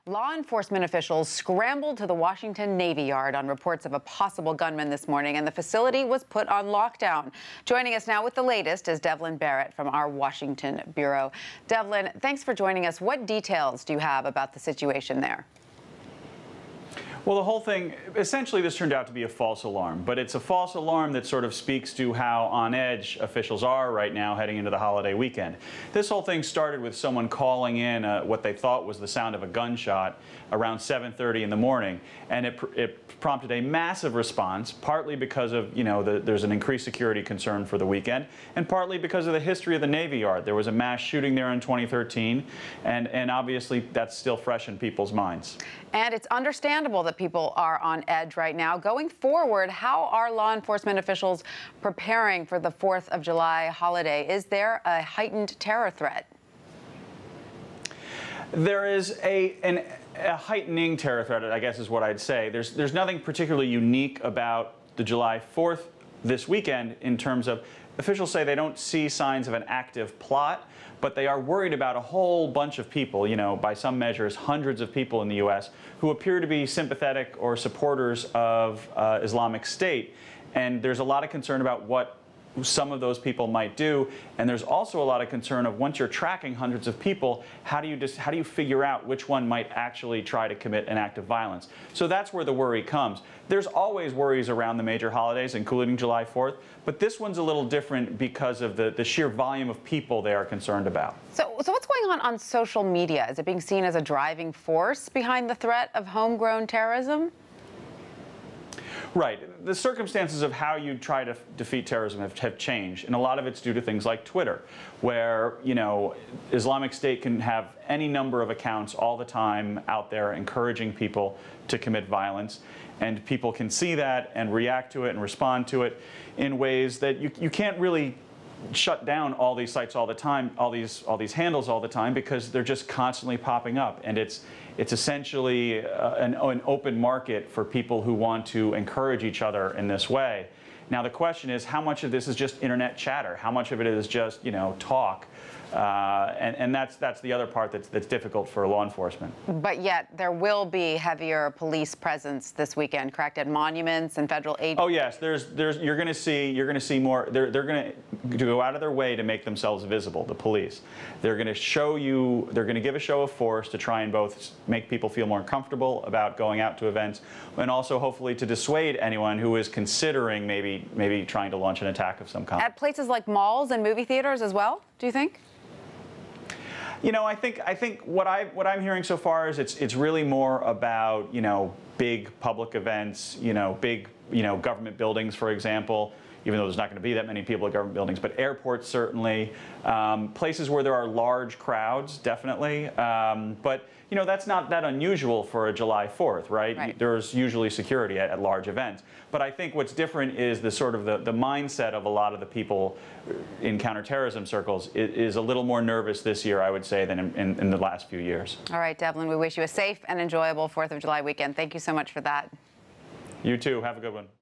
Law enforcement officials scrambled to the Washington Navy Yard on reports of a possible gunman this morning, and the facility was put on lockdown. Joining us now with the latest is Devlin Barrett from our Washington bureau. Devlin, thanks for joining us. What details do you have about the situation there? Well, the whole thing, essentially this turned out to be a false alarm, but it's a false alarm that sort of speaks to how on edge officials are right now heading into the holiday weekend. This whole thing started with someone calling in what they thought was the sound of a gunshot around 7:30 in the morning, and it prompted a massive response, partly because of, there's an increased security concern for the weekend, and partly because of the history of the Navy Yard. There was a mass shooting there in 2013, and obviously that's still fresh in people's minds. And it's understandable that people are on edge right now. Going forward, how are law enforcement officials preparing for the 4th of July holiday? Is there a heightened terror threat? There is a heightening terror threat, I guess is what I'd say. There's nothing particularly unique about the July 4th this weekend in terms of officials say they don't see signs of an active plot, but they are worried about a whole bunch of people, by some measures, hundreds of people in the U.S. who appear to be sympathetic or supporters of Islamic State. And there's a lot of concern about what some of those people might do, and there's also a lot of concern of once you're tracking hundreds of people, how do you figure out which one might actually try to commit an act of violence? So that's where the worry comes. There's always worries around the major holidays, including July 4th, but this one's a little different because of the sheer volume of people they are concerned about. So what's going on social media? Is it being seen as a driving force behind the threat of homegrown terrorism? Right. The circumstances of how you try to defeat terrorism have changed, and a lot of it's due to things like Twitter, where, Islamic State can have any number of accounts all the time out there encouraging people to commit violence, and people can see that and react to it and respond to it in ways that you can't really shut down all these sites all the time, all these handles all the time, because they're just constantly popping up, and it's essentially an open market for people who want to encourage each other in this way. Now the question is, how much of this is just internet chatter? How much of it is just talk? And that's the other part that's difficult for law enforcement. But yet there will be heavier police presence this weekend, correct? At monuments and federal agencies. Oh yes, you're going to see more. They're going to go out of their way to make themselves visible. The police. They're going to show you. They're going to give a show of force to try and both make people feel more comfortable about going out to events, and also hopefully to dissuade anyone who is considering maybe trying to launch an attack of some kind. At places like malls and movie theaters as well, do you think? I think what I'm hearing so far is it's really more about big public events, big government buildings, for example. Even though there's not going to be that many people at government buildings, but airports certainly, places where there are large crowds, definitely. But that's not that unusual for a July 4th, right? There's usually security at large events. But I think what's different is the sort of the mindset of a lot of the people in counterterrorism circles is a little more nervous this year, I would say, than in the last few years. All right, Devlin, we wish you a safe and enjoyable 4th of July weekend. Thank you so much for that. You too. Have a good one.